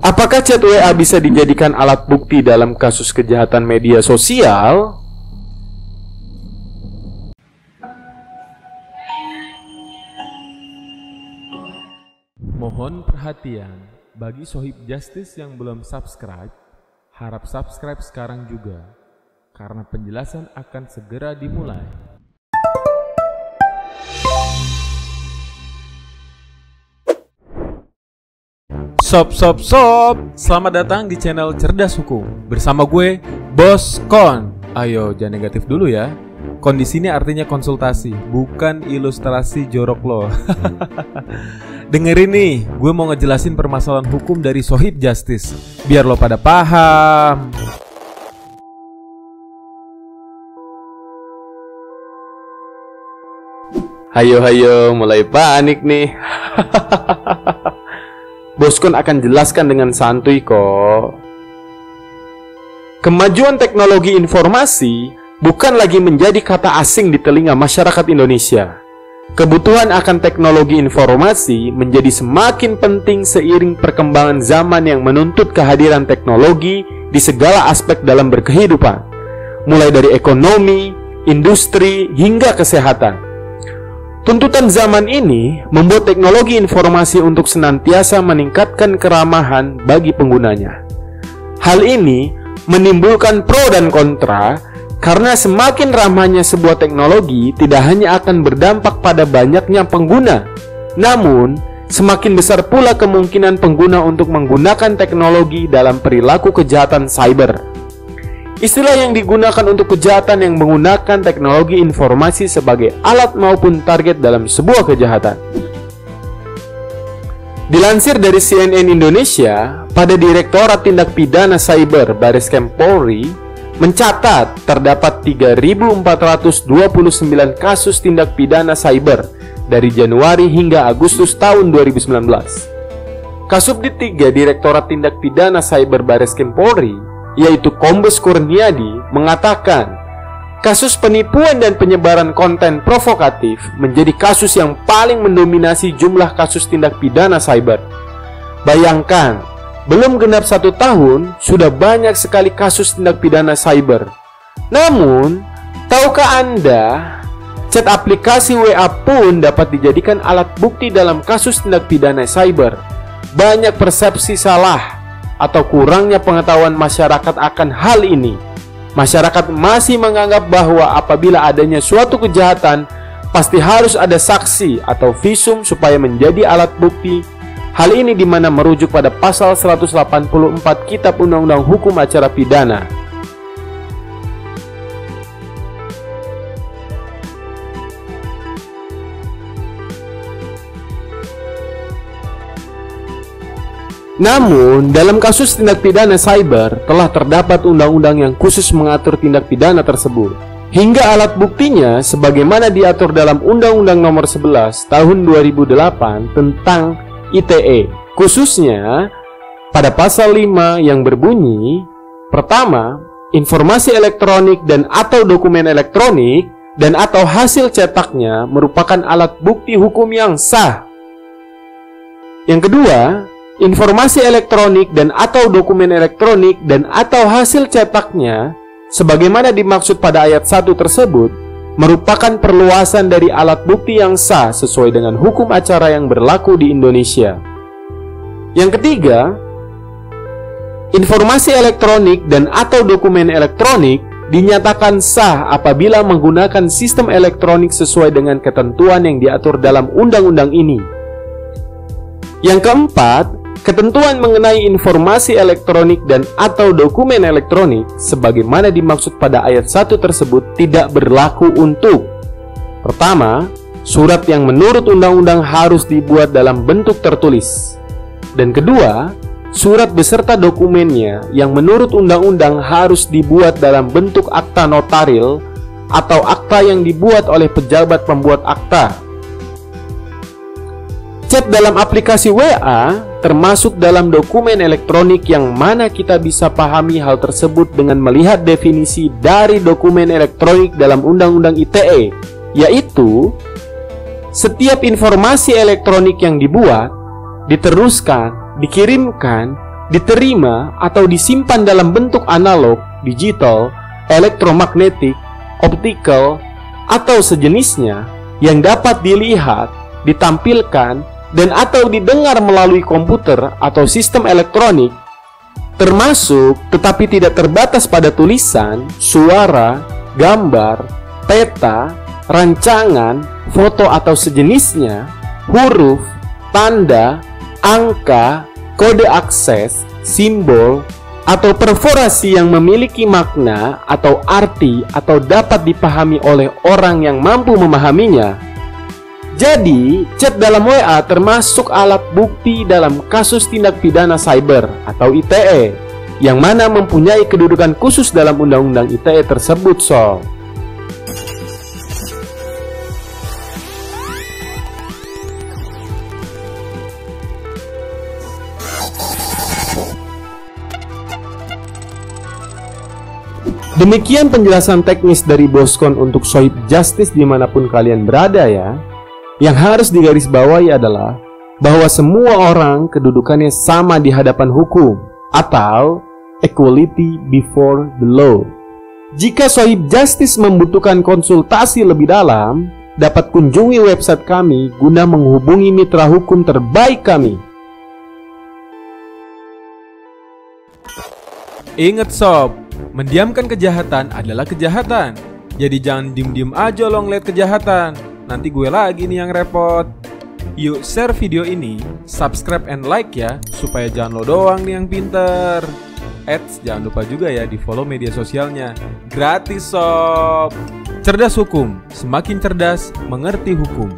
Apakah chat WA bisa dijadikan alat bukti dalam kasus kejahatan media sosial? Mohon perhatian bagi Sohib Justice yang belum subscribe, harap subscribe sekarang juga, karena penjelasan akan segera dimulai. Sob, selamat datang di channel Cerdas Hukum bersama gue, Bos Kon. Ayo, jangan negatif dulu ya. Kon di sini artinya konsultasi, bukan ilustrasi jorok lo. Dengerin nih, gue mau ngejelasin permasalahan hukum dari Sohib Justice, biar lo pada paham. Hayo, mulai panik nih. Boskon akan jelaskan dengan santuy kok. Kemajuan teknologi informasi bukan lagi menjadi kata asing di telinga masyarakat Indonesia. Kebutuhan akan teknologi informasi menjadi semakin penting seiring perkembangan zaman yang menuntut kehadiran teknologi di segala aspek dalam berkehidupan, mulai dari ekonomi, industri, hingga kesehatan. Tuntutan zaman ini membuat teknologi informasi untuk senantiasa meningkatkan keramahan bagi penggunanya. Hal ini menimbulkan pro dan kontra, karena semakin ramahnya sebuah teknologi tidak hanya akan berdampak pada banyaknya pengguna, namun semakin besar pula kemungkinan pengguna untuk menggunakan teknologi dalam perilaku kejahatan cyber. Istilah yang digunakan untuk kejahatan yang menggunakan teknologi informasi sebagai alat maupun target dalam sebuah kejahatan. Dilansir dari CNN Indonesia, pada Direktorat Tindak Pidana Cyber Bareskrim Polri mencatat terdapat 3.429 kasus tindak pidana cyber dari Januari hingga Agustus tahun 2019. Kasubdit 3 Direktorat Tindak Pidana Cyber Bareskrim Polri, yaitu Kombes Kurniadi, mengatakan kasus penipuan dan penyebaran konten provokatif menjadi kasus yang paling mendominasi jumlah kasus tindak pidana cyber. Bayangkan, belum genap 1 tahun, sudah banyak sekali kasus tindak pidana cyber. Namun, tahukah Anda, chat aplikasi WA pun dapat dijadikan alat bukti dalam kasus tindak pidana cyber. Banyak persepsi salah atau kurangnya pengetahuan masyarakat akan hal ini. Masyarakat masih menganggap bahwa apabila adanya suatu kejahatan, pasti harus ada saksi atau visum supaya menjadi alat bukti. Hal ini dimana merujuk pada pasal 184 Kitab Undang-Undang Hukum Acara Pidana. Namun, dalam kasus tindak pidana cyber telah terdapat undang-undang yang khusus mengatur tindak pidana tersebut. Hingga alat buktinya sebagaimana diatur dalam Undang-Undang Nomor 11 Tahun 2008 tentang ITE. Khususnya pada pasal 5 yang berbunyi, pertama, informasi elektronik dan atau dokumen elektronik dan atau hasil cetaknya merupakan alat bukti hukum yang sah. Yang kedua, informasi elektronik dan atau dokumen elektronik dan atau hasil cetaknya sebagaimana dimaksud pada ayat 1 tersebut merupakan perluasan dari alat bukti yang sah sesuai dengan hukum acara yang berlaku di Indonesia. Yang ketiga, informasi elektronik dan atau dokumen elektronik dinyatakan sah apabila menggunakan sistem elektronik sesuai dengan ketentuan yang diatur dalam undang-undang ini. Yang keempat, ketentuan mengenai informasi elektronik dan atau dokumen elektronik sebagaimana dimaksud pada ayat 1 tersebut tidak berlaku untuk: pertama, surat yang menurut undang-undang harus dibuat dalam bentuk tertulis, dan kedua, surat beserta dokumennya yang menurut undang-undang harus dibuat dalam bentuk akta notaril atau akta yang dibuat oleh pejabat pembuat akta. Chat dalam aplikasi WA termasuk dalam dokumen elektronik yang mana kita bisa pahami hal tersebut dengan melihat definisi dari dokumen elektronik dalam Undang-Undang ITE, yaitu setiap informasi elektronik yang dibuat, diteruskan, dikirimkan, diterima atau disimpan dalam bentuk analog, digital, elektromagnetik, optical, atau sejenisnya yang dapat dilihat, ditampilkan, dan atau didengar melalui komputer atau sistem elektronik, termasuk tetapi tidak terbatas pada tulisan, suara, gambar, peta, rancangan, foto atau sejenisnya, huruf, tanda, angka, kode akses, simbol, atau perforasi yang memiliki makna atau arti atau dapat dipahami oleh orang yang mampu memahaminya. Jadi, chat dalam WA termasuk alat bukti dalam kasus tindak pidana cyber atau ITE, yang mana mempunyai kedudukan khusus dalam Undang-Undang ITE tersebut, Sob. Demikian penjelasan teknis dari Boskon untuk Sohib Justice dimanapun kalian berada ya. Yang harus digarisbawahi adalah bahwa semua orang kedudukannya sama di hadapan hukum atau equality before the law. Jika Sohib Justice membutuhkan konsultasi lebih dalam, dapat kunjungi website kami guna menghubungi mitra hukum terbaik kami. Ingat sob, mendiamkan kejahatan adalah kejahatan. Jadi jangan diem-diem aja lo ngeliat kejahatan. Nanti gue lagi nih yang repot. Yuk share video ini, subscribe and like ya, supaya jangan lo doang nih yang pinter. Jangan lupa juga ya di follow media sosialnya. Gratis sob. Cerdas hukum, semakin cerdas mengerti hukum.